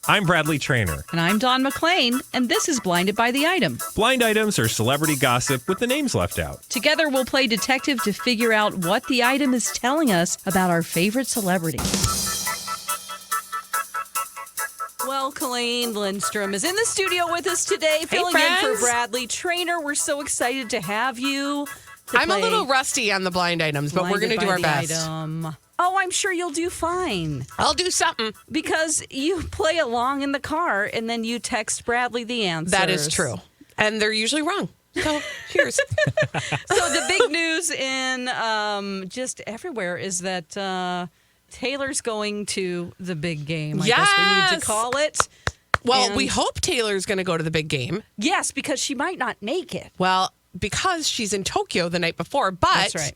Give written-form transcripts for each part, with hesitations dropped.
I'm Bradley Traynor. And I'm Don McClain, and this is Blinded by the Item. Blind items are celebrity gossip with the names left out. Together, we'll play detective to figure out what the item is telling us about our favorite celebrity. Well, Colleen Lindstrom is in the studio with us today, filling in for Bradley Traynor. We're so excited to have you. I'm a little rusty on the blind items, but we're going to do our best. Oh, I'm sure you'll do fine. I'll do something. Because you play along in the car, and then you text Bradley the answers. That is true. And they're usually wrong. So, cheers. So the big news in just everywhere is that Taylor's going to the big game. I guess we need to call it. Well, we hope Taylor's going to go to the big game. Yes, because she might not make it. Well, because she's in Tokyo the night before. But that's right.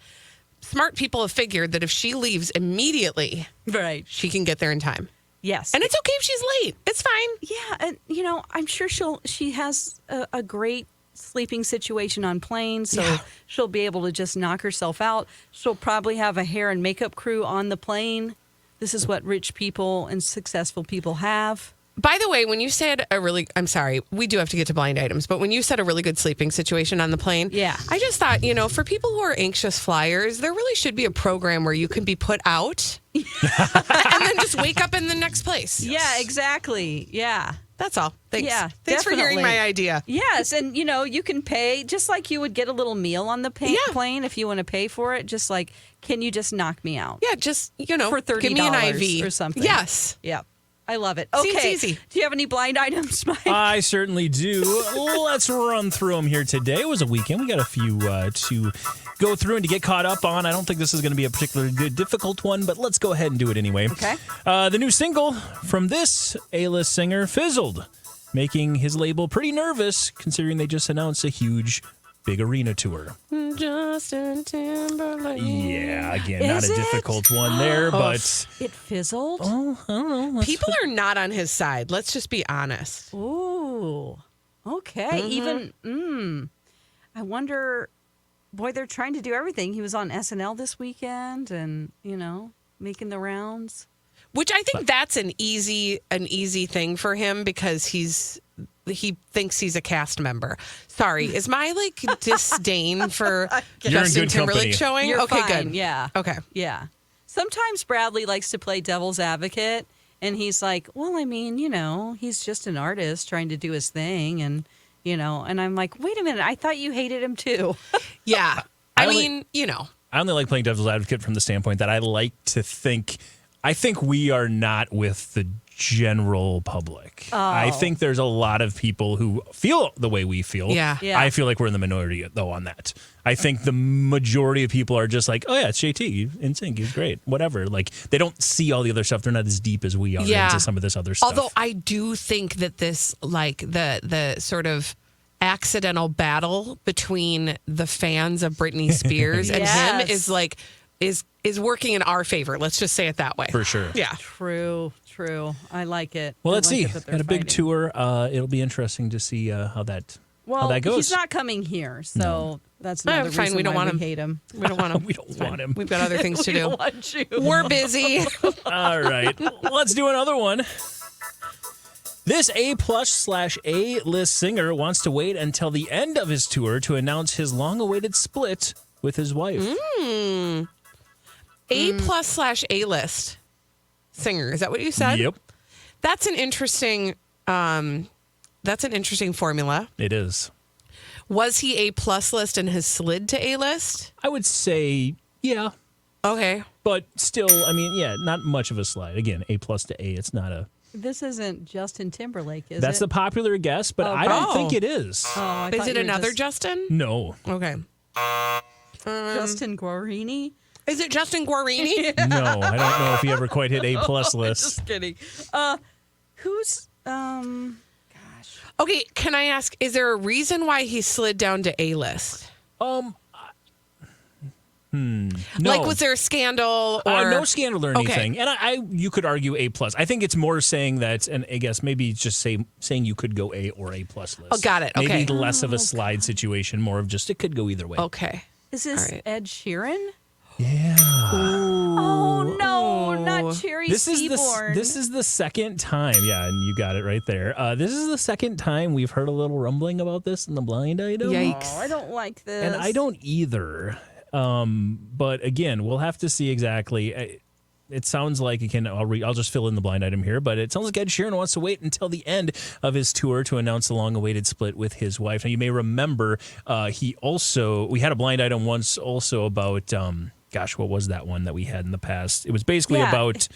Smart people have figured that if she leaves immediately, right, she can get there in time. Yes. And it's okay if she's late. It's fine. Yeah, and I'm sure she has a great sleeping situation on planes, so she'll be able to just knock herself out. She'll probably have a hair and makeup crew on the plane. This is what rich people and successful people have. By the way, when you said I'm sorry, we do have to get to blind items, but when you said a really good sleeping situation on the plane, I just thought, for people who are anxious flyers, there really should be a program where you can be put out and then just wake up in the next place. Yeah, exactly. Yeah. That's all. Thanks. Yeah, Thanks for hearing my idea. Yes, and you can pay just like you would get a little meal on the plane if you want to pay for it. Just like, can you just knock me out? Yeah, just for $30, give me an IV or something. Yes. Yeah. I love it. Okay. Seems easy. Do you have any blind items, Mike? I certainly do. Let's run through them here today. It was a weekend. We got a few to go through and to get caught up on. I don't think this is going to be a particularly difficult one, but let's go ahead and do it anyway. Okay. The new single from this A-list singer fizzled, making his label pretty nervous considering they just announced a huge big arena tour. Justin Timberlake. Yeah, again, not a difficult one there, but... It fizzled? Oh, I don't know. People are not on his side. Let's just be honest. Ooh. Okay. Even, I wonder, boy, they're trying to do everything. He was on SNL this weekend and, making the rounds. Which I think that's an easy thing for him because he thinks he's a cast member. Sorry, is my disdain for Justin Timberlake showing? You're okay, fine. good. Yeah. Okay. Yeah. Sometimes Bradley likes to play devil's advocate, and he's like, well, I mean, he's just an artist trying to do his thing, and and I'm like, wait a minute, I thought you hated him too. Yeah. I mean. I only like playing devil's advocate from the standpoint that I like to think. I think we are not with the general public. Oh. I think there's a lot of people who feel the way we feel. Yeah. I feel like we're in the minority, though, on that. I think the majority of people are just like, oh, yeah, it's JT. In sync. He's great. Whatever. Like, they don't see all the other stuff. They're not as deep as we are into some of this other stuff. Although I do think that this, the sort of accidental battle between the fans of Britney Spears and him is working in our favor. Let's just say it that way. For sure. Yeah. True. I like it. Well, let's see. Got a big tour. It'll be interesting to see how that goes. He's not coming here, so that's another reason fine. We don't why want him. we hate him. We don't want him. We don't want him. We've got other things to do. We want you. We're busy. All right. Let's do another one. This A+/A-list singer wants to wait until the end of his tour to announce his long-awaited split with his wife. A+/A-list singer. Is that what you said? Yep. That's an interesting formula. It is. Was he A+ list and has slid to A list? I would say, yeah. Okay. But still, I mean, yeah, not much of a slide. Again, A+ to A. It's not a... This isn't Justin Timberlake, is it? That's the popular guess, but I don't think it is. Is it another Justin? No. Okay. Justin Guarini? Is it Justin Guarini? No, I don't know if he ever quite hit A+ list. Just kidding. Who's Okay, can I ask, is there a reason why he slid down to A list? No. Like, was there a scandal or no scandal or anything? Okay. And you could argue A+. I think it's more saying that, and I guess maybe just saying you could go A or A+ list. Oh, got it. Okay. Maybe less of a slide situation, more of just it could go either way. Okay. Is this Ed Sheeran? Yeah. Oh, no, not Cherry This Seaborn. is the second time. Yeah, and you got it right there. This is the second time we've heard a little rumbling about this in the blind item. Yikes. Oh, I don't like this. And I don't either. But again, we'll have to see exactly. It sounds like, again, I'll just fill in the blind item here, but it sounds like Ed Sheeran wants to wait until the end of his tour to announce the long-awaited split with his wife. Now, you may remember we had a blind item once also about, what was that one that we had in the past? It was basically about...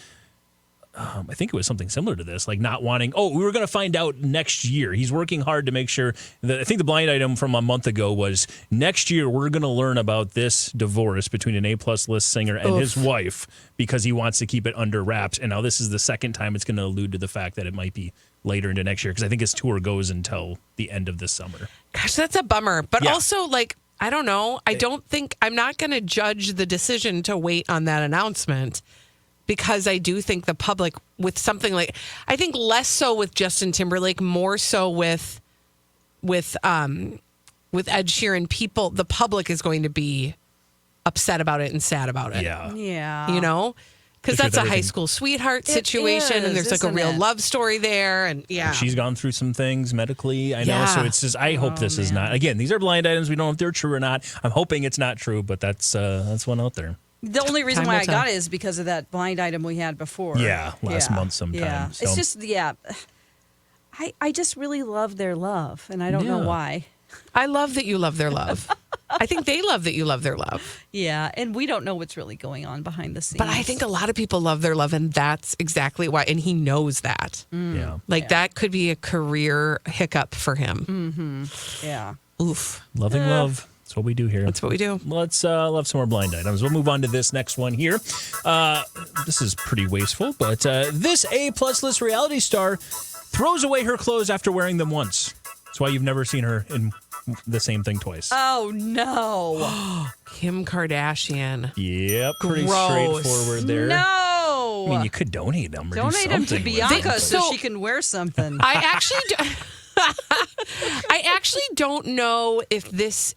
I think it was something similar to this, like not wanting. Oh, we were going to find out next year. He's working hard to make sure that. I think the blind item from a month ago was next year we're going to learn about this divorce between an A-plus list singer and his wife because he wants to keep it under wraps. And now this is the second time it's going to allude to the fact that it might be later into next year because I think his tour goes until the end of this summer. Gosh, that's a bummer. But also, like, I don't know. I'm not going to judge the decision to wait on that announcement. Because I do think the public, with something like, I think less so with Justin Timberlake, more so with Ed Sheeran, the public is going to be upset about it and sad about it. Yeah. You know? Because that's a high school sweetheart situation, and there's like a real love story there, and she's gone through some things medically. I know, so it's just. I hope this is not. Again, these are blind items. We don't know if they're true or not. I'm hoping it's not true, but that's one out there. The only reason why I got it is because of that blind item we had before. Yeah, last month sometime. Yeah. So. It's just, I just really love their love, and I don't know why. I love that you love their love. I think they love that you love their love. Yeah, and we don't know what's really going on behind the scenes. But I think a lot of people love their love, and that's exactly why. And he knows that. Yeah. That could be a career hiccup for him. Mm-hmm. Yeah. Oof. Loving love. That's what we do here. That's what we do. Let's love some more blind items. We'll move on to this next one here. This is pretty wasteful, but this A-plus list reality star throws away her clothes after wearing them once. That's why you've never seen her in the same thing twice. Oh, no. Kim Kardashian. Yep, pretty Gross. straightforward there. No. I mean, you could donate them or donate do them something to with Bianca them. so she can wear something. I actually don't know if this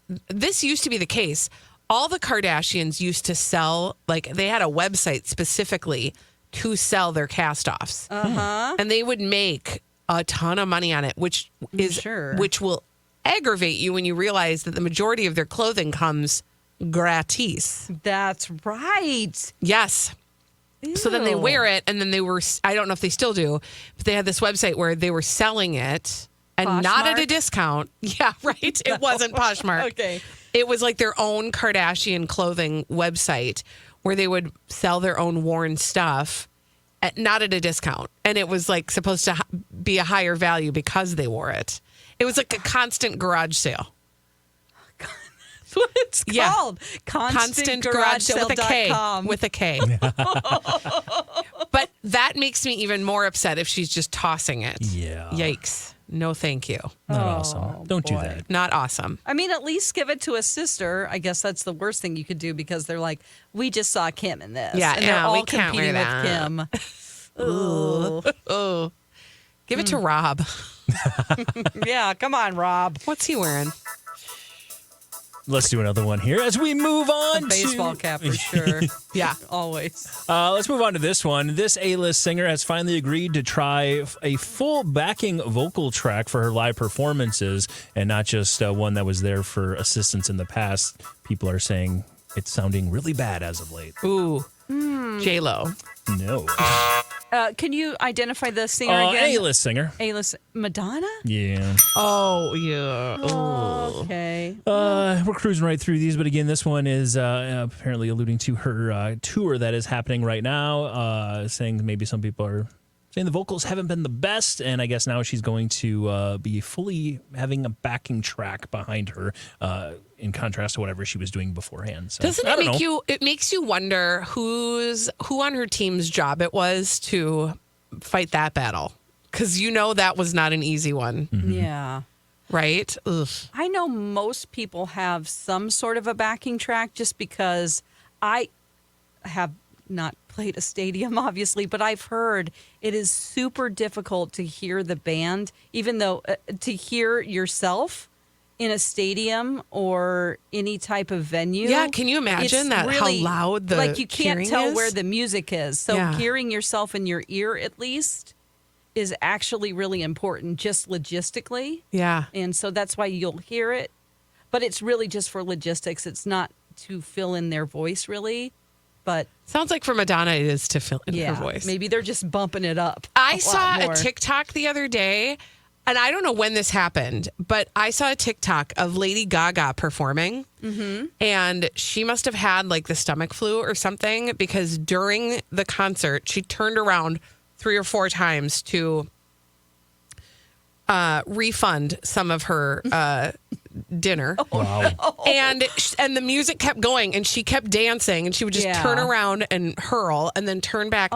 used to be the case. All the Kardashians used to sell, like they had a website specifically to sell their cast-offs. Uh-huh. And they would make a ton of money on it, which will aggravate you when you realize that the majority of their clothing comes gratis. That's right. Yes. Ew. So then they wear it, and then I don't know if they still do, but they had this website where they were selling it and not at a discount. Yeah, right. It wasn't Poshmark. Okay. It was like their own Kardashian clothing website where they would sell their own worn stuff not at a discount. And it was like supposed to be a higher value because they wore it. It was like a constant garage sale. That's what it's called. Constant garage sale with a K. With a K. But that makes me even more upset if she's just tossing it. Yeah. Yikes. No, thank you. Not awesome. Don't do that. Not awesome. I mean, at least give it to a sister. I guess that's the worst thing you could do because they're like, we just saw Kim in this. Yeah, and they're all we can't competing wear with Kim. Ooh. Oh. Give it to Rob. Yeah, come on, Rob. What's he wearing? Let's do another one here as we move on A baseball cap for sure. Yeah. Always. Let's move on to this one. This A-list singer has finally agreed to try a full backing vocal track for her live performances and not just one that was there for assistance in the past. People are saying it's sounding really bad as of late. Ooh. J-Lo. No. Can you identify the singer again? A-list singer. A-list. Madonna? Yeah. Oh, yeah. Oh, okay. We're cruising right through these, but again, this one is apparently alluding to her tour that is happening right now, saying maybe some people are saying the vocals haven't been the best, and I guess now she's going to be fully having a backing track behind her in contrast to whatever she was doing beforehand. So, Doesn't it make you? It makes you wonder who on her team's job it was to fight that battle, because that was not an easy one. Mm-hmm. Yeah. Right? Ugh. I know most people have some sort of a backing track just because I have not played a stadium, obviously, but I've heard it is super difficult to hear the band, even though to hear yourself in a stadium or any type of venue. Yeah, can you imagine that? Really, how loud the like you can't tell is? where the music is. So Yeah. hearing yourself in your ear at least is actually really important, just logistically. Yeah. And so that's why you'll hear it. But it's really just for logistics. It's not to fill in their voice, really. But Sounds like for Madonna, it is to fill in yeah, her voice. maybe they're just bumping it up. I a saw lot a more. TikTok the other day, and I don't know when this happened, but I saw a TikTok of Lady Gaga performing, and she must have had like the stomach flu or something because during the concert, she turned around 3 or 4 times to refund some of her dinner. Wow. And the music kept going, and she kept dancing, and she would just Yeah. turn around and hurl, and then turn back.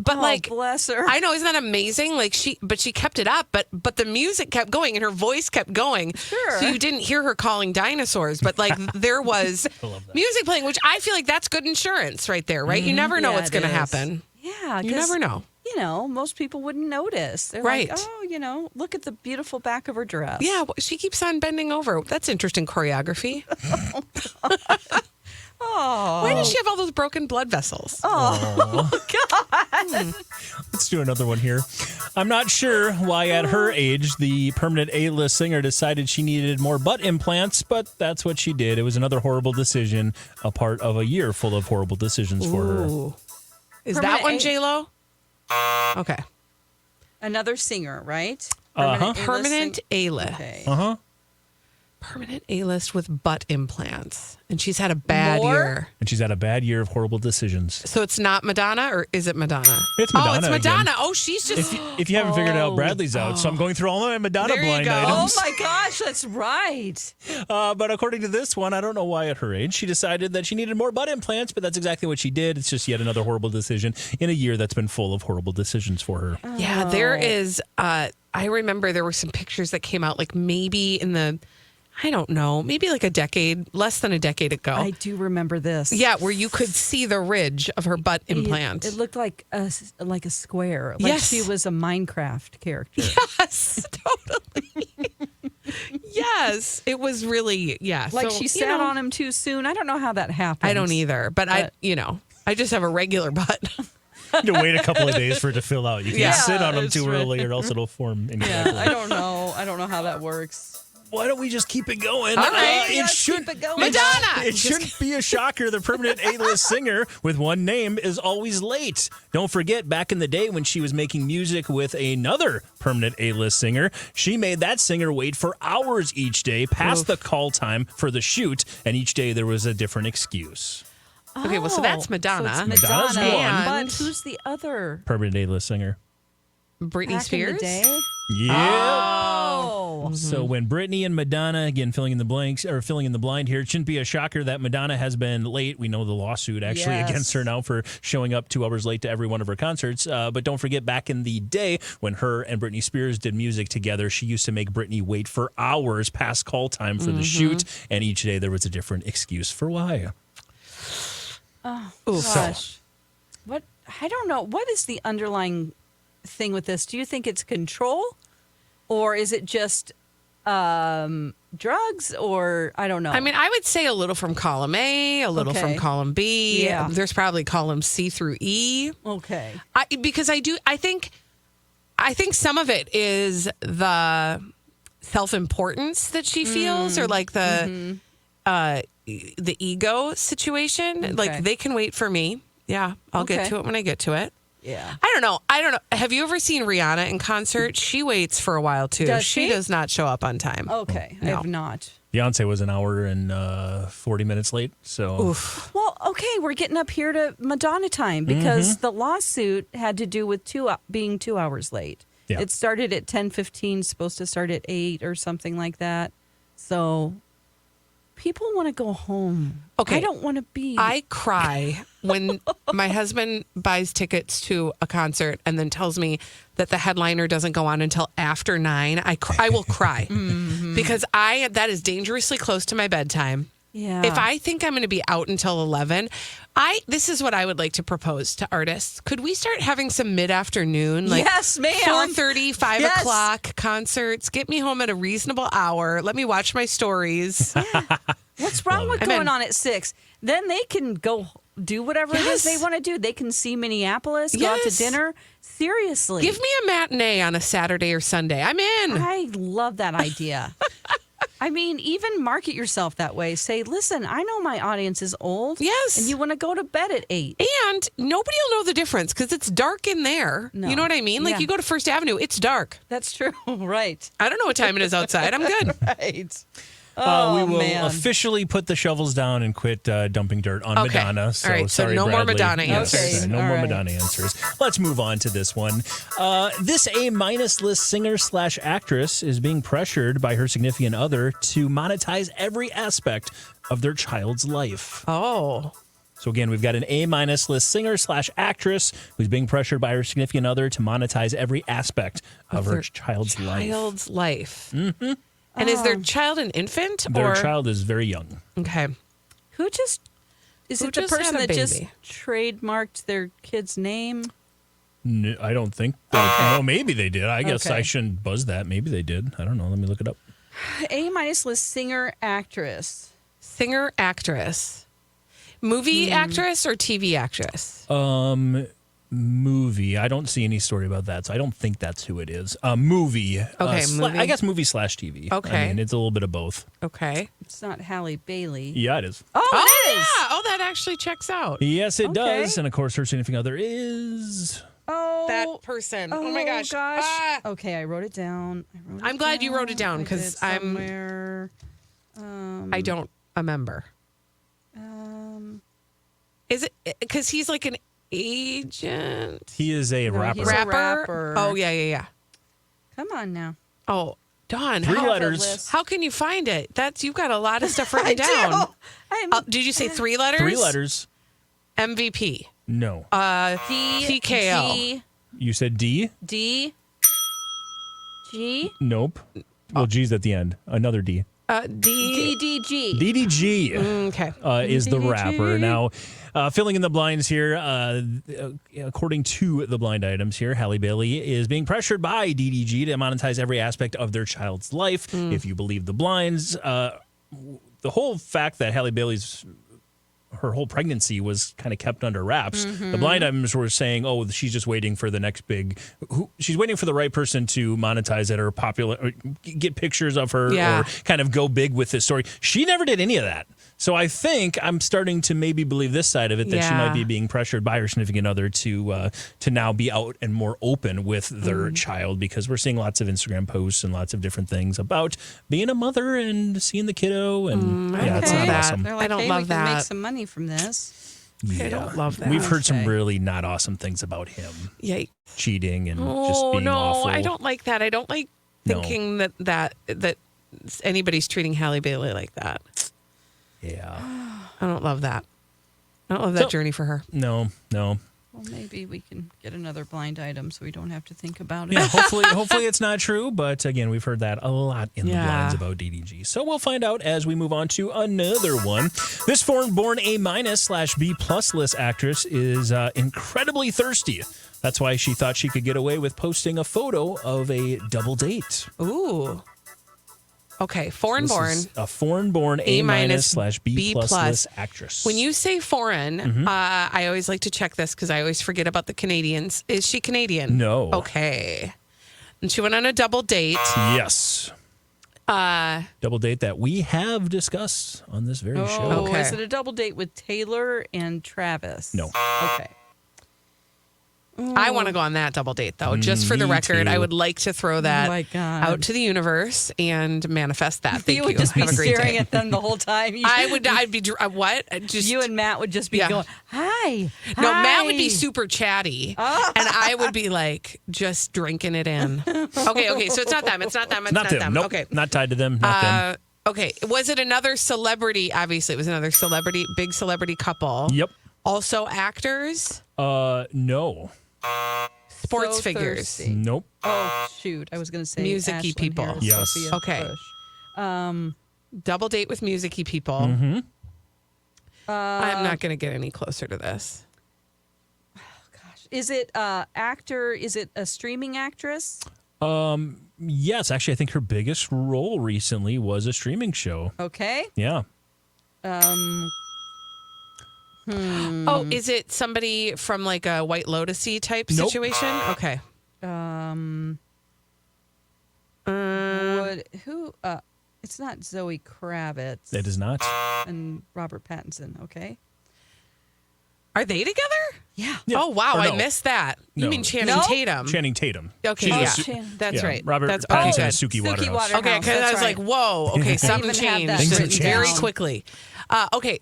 But oh, like, bless her. I know, isn't that amazing? Like she kept it up, but the music kept going and her voice kept going. Sure. So you didn't hear her calling dinosaurs, but like there was music playing, which I feel like that's good insurance right there, right? You never know Yeah, what's it going to is. happen. Yeah, You 'cause, never know. You know, most people wouldn't notice. They're Right. like, oh, look at the beautiful back of her dress. Yeah, she keeps on bending over. That's interesting choreography. Oh, Why does she have all those broken blood vessels? Let's do another one here. I'm not sure why at her age the permanent A-list singer decided she needed more butt implants, but that's what she did. It was another horrible decision, a part of a year full of horrible decisions for her. Ooh. Is Permanent that one A- J-Lo? Okay. another singer, right? Uh-huh. Permanent A-list. Okay. Uh-huh. Permanent A-list with butt implants. And she's had a bad More? year. And she's had a bad year of horrible decisions. So it's not Madonna, or is it Madonna? It's Oh, Madonna it's again. Madonna. Oh, she's just... If you haven't figured it out, Bradley's out. So I'm going through all my Madonna There you blind go. Oh items. my gosh, that's right. But according to this one, I don't know why at her age she decided that she needed more butt implants, but that's exactly what she did. It's just yet another horrible decision in a year that's been full of horrible decisions for her. Yeah, there is... I remember there were some pictures that came out like maybe in the... I don't know, maybe like a decade, less than a decade ago. I do remember this. Yeah, where you could see the ridge of her butt implant. It looked like a square. Like Yes. she was a Minecraft character. Yes, totally. Yes, it was really, yeah. Like So, she you sat know, on him too soon. I don't know how that happened. I don't either, but I just have a regular butt. You have to wait a couple of days for it to fill out. You can't Yeah, sit on them that's too right. early or else it'll form incorrectly. Yeah, I don't know. I don't know how that works. Why don't we just keep it going? All right. It Let's should keep it going. Madonna! It shouldn't be a shocker. The permanent A-list singer with one name is always late. Don't forget, back in the day when she was making music with another permanent A-list singer, she made that singer wait for hours each day past the call time for the shoot, and each day there was a different excuse. Okay, well, so that's Madonna. So it's Madonna's Madonna. one. But who's the other? Permanent A-list singer. Britney Back in Spears. the day? Yeah. Oh. So when Britney and Madonna, again filling in the blanks or filling in the blind here, it shouldn't be a shocker that Madonna has been late. We know the lawsuit actually Yes. against her now for showing up 2 hours late to every one of her concerts. But don't forget, back in the day when her and Britney Spears did music together, she used to make Britney wait for hours past call time for the shoot, and each day there was a different excuse for why. Oh, Oof. gosh. What? I don't know. What is the underlying thing with this? Do you think it's control? Or is it just drugs? Or I don't know. I mean, I would say a little from column A, a little from Okay. column B. Yeah. There's probably column C through E. okay. Because I think some of it is the self-importance that she feels, or like the ego situation. Okay. Like they can wait for me. Yeah, I'll get Okay. to it when I get to it. Yeah. I don't know. Have you ever seen Rihanna in concert? She waits for a while too. Does she she? does not show up on time. Okay. I No. have not. Beyonce was an hour and 40 minutes late. So Well, okay, we're getting up here to Madonna time because the lawsuit had to do with being 2 hours late. Yeah. It started at 10:15, supposed to start at 8 or something like that. So people want to go home. Okay. I don't want to be. I cry when my husband buys tickets to a concert and then tells me that the headliner doesn't go on until after 9. I will cry because that is dangerously close to my bedtime. Yeah. If I think I'm going to be out until 11, this is what I would like to propose to artists. Could we start having some mid-afternoon, like yes, ma'am. 4:30, 5 o'clock concerts? Get me home at a reasonable hour. Let me watch my stories. What's wrong with going on at 6? Then they can go do whatever it is they want to do. They can see Minneapolis, go out to dinner. Seriously. Give me a matinee on a Saturday or Sunday. I'm in. I love that idea. I mean, even market yourself that way. Say, listen, I know my audience is old. Yes. And you want to go to bed at 8. And nobody will know the difference because it's dark in there. No. You know what I mean? Like you go to First Avenue, it's dark. That's true. Right. I don't know what time it is outside. I'm good. Right. We will officially put the shovels down and quit dumping dirt on Madonna. So, all right, so sorry, no more Bradley. Madonna Yes, answers. no All more right. Madonna answers. Let's move on to this one. This A-minus list singer/actress is being pressured by her significant other to monetize every aspect of their child's life. Oh. So again, we've got an A-minus list singer/actress who's being pressured by her significant other to monetize every aspect of her child's life. Child's life. Mm-hmm. And is their child an infant? Their child is very young. Okay. Is Who it the just had person a that just baby? trademarked their kid's name? No, I don't think. No, maybe they did. I guess Okay. I shouldn't buzz that. Maybe they did. I don't know. Let me look it up. A-minus list singer-actress. Singer-actress. Movie actress or TV actress? Movie. I don't see any story about that, so I don't think that's who it is. Movie. Okay, movie. I guess movie/TV. Okay. I mean, it's a little bit of both. Okay. It's not Halle Bailey. Yeah, it is. Oh, it is. Yeah. Oh, that actually checks out. Yes, it Okay. does. And of course, her significant other is. Oh, That person. Oh, my gosh. Ah. Okay, I wrote it down. I'm glad you wrote it down, 'cause I'm- somewhere. I don't remember. Is it because he's like an agent? He is a rapper. he's a rapper. Oh, yeah. Come on now. Oh, Dawn. Three how, letters. How can you find it? You've got a lot of stuff written down. Did you say 3 letters? 3 letters. MVP. No. D TKO. G You said D? D G Nope. Well, G's at the end. Another D. D. DDG. DDG. Okay. Is the DDG. rapper. Now, filling in the blinds here, according to the blind items here, Halle Bailey is being pressured by DDG to monetize every aspect of their child's life. If you believe the blinds, the whole fact that Halle Bailey's her whole pregnancy was kind of kept under wraps. The blind items were saying, "Oh, she's just waiting for the next big. She's waiting for the right person to monetize it or or get pictures of her or kind of go big with this story." She never did any of that. So I think I'm starting to maybe believe this side of it, that she might be being pressured by her significant other to now be out and more open with their child, because we're seeing lots of Instagram posts and lots of different things about being a mother and seeing the kiddo, and it's not awesome. They're like, I don't hey, love we can that. make some money from this. Yeah. I don't love that. We've heard some Okay. really not awesome things about him. Yikes. Cheating and just being awful. I don't like that. I don't like thinking that anybody's treating Halle Bailey like that. Yeah. I don't love that. I don't love that journey for her. No. Well, maybe we can get another blind item so we don't have to think about it. Yeah, hopefully it's not true. But again, we've heard that a lot in the blinds about DDG. So we'll find out as we move on to another one. This foreign-born A-/B+ list actress is incredibly thirsty. That's why she thought she could get away with posting a photo of a double date. Ooh. Okay, foreign-born. This is a foreign-born A-/B+ list actress. When you say foreign, I always like to check this because I always forget about the Canadians. Is she Canadian? No. Okay. And she went on a double date. Yes. Double date that we have discussed on this very show. Oh, Okay. is it a double date with Taylor and Travis? No. Okay. I want to go on that double date, though. Just for the Me record, too. I would like to throw that my God. out to the universe and manifest that. Thank you you. would just be Have a great staring day. at them the whole time. I'd be, what? Just, You and Matt would just be Yeah. going, hi. no, hi." Matt would be super chatty, and I would be like just drinking it in. Okay, so it's not them. It's not them. It's Not them. Nope. Okay. Not tied to them. Not them. Okay. Was it another celebrity? Obviously, it was another celebrity, big celebrity couple. Yep. Also actors, No. sports So figures. thirsty. Nope. Oh, shoot. I was going to say Music-y Ashlyn people. Harris, Yes. Sophia Okay. Bush. Double date with music-y people. Mm-hmm. I'm not going to get any closer to this. Is it actor? Is it a streaming actress? Yes, actually, I think her biggest role recently was a streaming show. Okay. Yeah. Oh, is it somebody from like a White Lotus-y type Nope. situation? Okay. Who? It's not Zoe Kravitz. It is not. And Robert Pattinson. Okay. Are they together? Yeah. Yeah. Oh, wow. Or I no. missed that. You No. mean Channing No? Tatum? Channing Tatum. Okay, She's a yeah. su- That's yeah, right. Robert That's Pattinson okay. is Suki Waterhouse. Waterhouse. Okay, because I That's was right. like, whoa, okay, something even had changed that Things have written very down. quickly.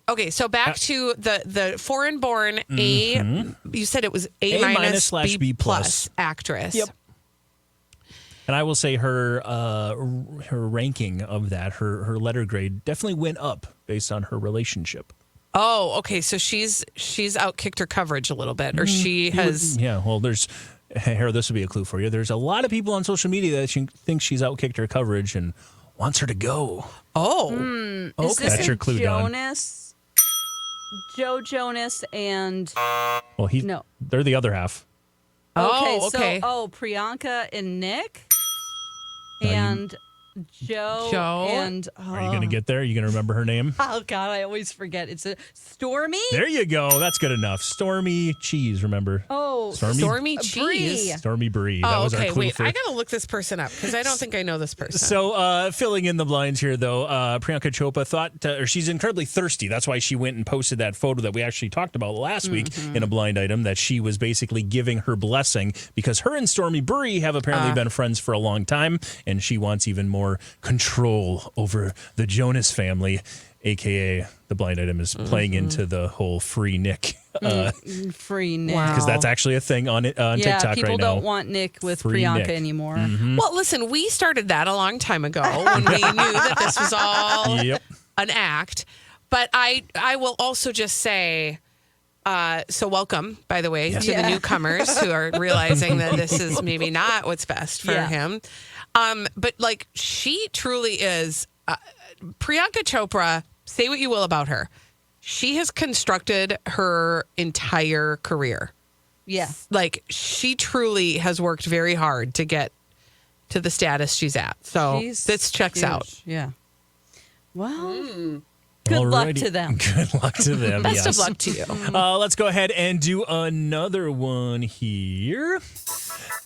Okay, so back to the foreign-born A, you said it was A minus A- B B plus. plus actress. Yep. And I will say her ranking of that, her letter grade definitely went up based on her relationship. Oh, okay, so she's outkicked her coverage a little bit, or she has... Yeah, well, this will be a clue for you. There's a lot of people on social media that think she's outkicked her coverage and wants her to go. Oh. Is this That's your clue, Dawn. Jonas? Joe Jonas and Well, No. they're the other half. Oh, okay. So Priyanka and Nick Now you- and Joe and Are you going to get there? Are you going to remember her name? oh god, I always forget. It's a Stormy. There you go. That's good enough. Stormy Cheese, remember? Oh, Stormy Brie. Cheese. Stormy Brie. That Oh, was our okay, clue wait, for I got to look this person up, because I don't think I know this person. So, filling in the blinds here, though, Priyanka Chopra thought, or she's incredibly thirsty. That's why she went and posted that photo that we actually talked about last week in a blind item, that she was basically giving her blessing because her and Stormy Brie have apparently been friends for a long time, and she wants even more control over the Jonas family, a.k.a. the blind item is playing into the whole free Nick. Free Nick. Wow. Because that's actually a thing on Yeah, TikTok people right now. don't want Nick with Free Priyanka Nick. anymore. Well, listen, we started that a long time ago when we knew that this was all Yep. an act. But I will also just say, so welcome, by the way, to the newcomers who are realizing that this is maybe not what's best for him. But like, she truly is, Priyanka Chopra, say what you will about her. She has constructed her entire career. Yeah. Like, she truly has worked very hard to get to the status she's at. So this checks out. Yeah. Well, good luck to them. Good luck to them. Best yes. of luck to you. Let's go ahead and do another one here.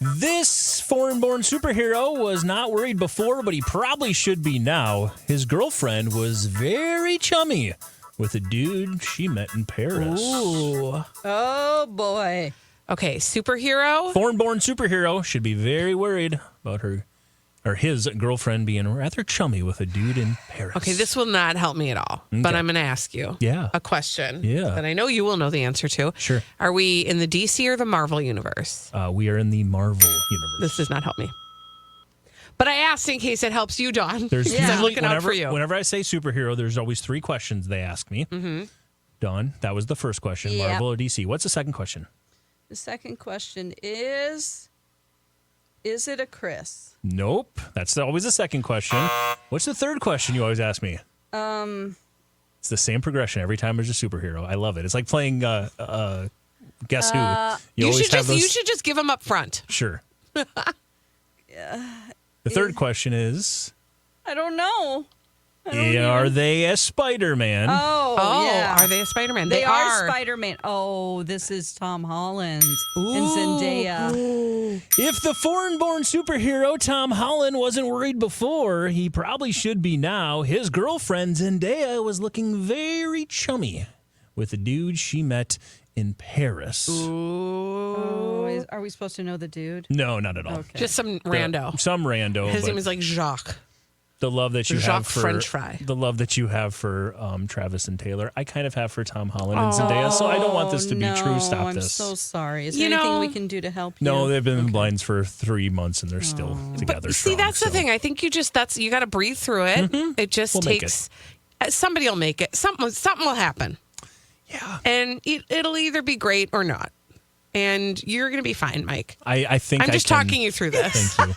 This foreign-born superhero was not worried before, but he probably should be now. His girlfriend was very chummy with a dude she met in Paris. Ooh. Oh boy. Okay, superhero. Foreign-born superhero should be very worried about her or his girlfriend being rather chummy with a dude in Paris. Okay, this will not help me at all, but I'm going to ask you a question that I know you will know the answer to. Sure. Are we in the DC or the Marvel universe? We are in the Marvel universe. This does not help me. But I asked in case it helps you, Dawn. There's I'm usually, looking out for you. Whenever I say superhero, there's always three questions they ask me. Mm-hmm. Dawn, that was the first question. Yep. Marvel or DC? What's the second question? The second question is it a Chris? Nope. That's always the second question. What's the third question you always ask me? It's the same progression every time there's a superhero. I love it. It's like playing Guess Who. You should just give them up front. Sure. The third question is, I don't know. are they a Spider-Man? Oh, yeah. Are they a Spider-Man? They are Spider-Man. Oh, this is Tom Holland and Zendaya. If the foreign-born superhero Tom Holland wasn't worried before, he probably should be now. His girlfriend Zendaya was looking very chummy with a dude she met in Paris. Oh, are we supposed to know the dude? No, not at all. Okay. Just some rando. Some rando. His but name is like Jacques. the love that you Jacques have for French fry. The love that you have for Travis and Taylor, I kind of have for Tom Holland and Zendaya. So I don't want this to be true. Stop I'm this. so sorry. Is there anything we can do to help you? No, they've been in blinds for 3 months and they're still together. But see, strong, that's the thing. I think you got to breathe through it. It just We'll make takes. Somebody will make it. Something will happen. Yeah. And it'll either be great or not. And you're going to be fine, Mike. I think I'm just talking you through this. Thank you.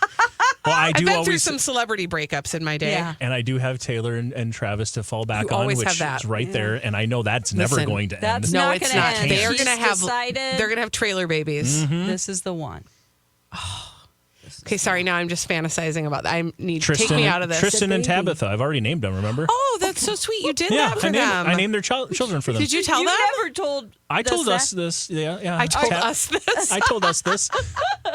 Well, I've been through always some celebrity breakups in my day. Yeah. and I do have Taylor and Travis to fall back You on, always which have that. is right there, and I know that's never Listen, going to that's end. No, not it's gonna not. end. They're She's gonna have decided they're gonna have trailer babies. this is the one. Okay, sorry. Now I'm just fantasizing about that. I need Tristan, take me out of this. Tristan and baby. Tabitha. I've already named them. Remember? Oh, that's so sweet. You did yeah, that for I them. named their children for them. Did you tell You them? never told. I told that? us this. Yeah. I told us this. I told us this.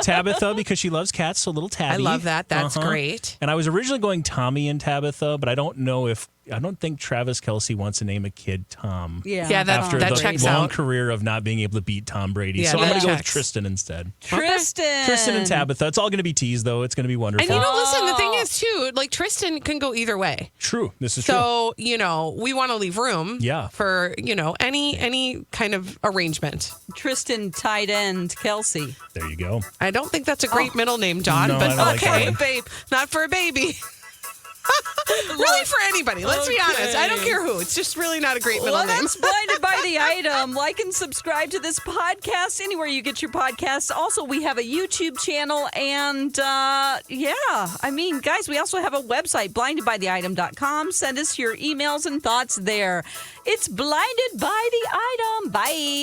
Tabitha, because she loves cats, so little Tabby. I love that. That's great. And I was originally going Tommy and Tabitha, but I don't think Travis Kelce wants to name a kid Tom. Yeah, that After the checks long out. career of not being able to beat Tom Brady. Yeah, So I'm that going to go with checks. Tristan instead. Tristan And Tabitha. It's all going to be teased, though. It's going to be wonderful. And listen, the thing is too, like Tristan can go either way. True. This is true. So, we want to leave room Yeah. for, any kind of arrangement. Tristan tight end Kelsey. There you go. I don't think that's a great middle name, John, No, I but don't like that okay, one. babe. Not for a baby. Really for anybody. Let's be honest. I don't care who. It's just really not a great middle Well, name. that's Blinded by the Item. Like and subscribe to this podcast anywhere you get your podcasts. Also, we have a YouTube channel. And, guys, we also have a website, blindedbytheitem.com. Send us your emails and thoughts there. It's Blinded by the Item. Bye.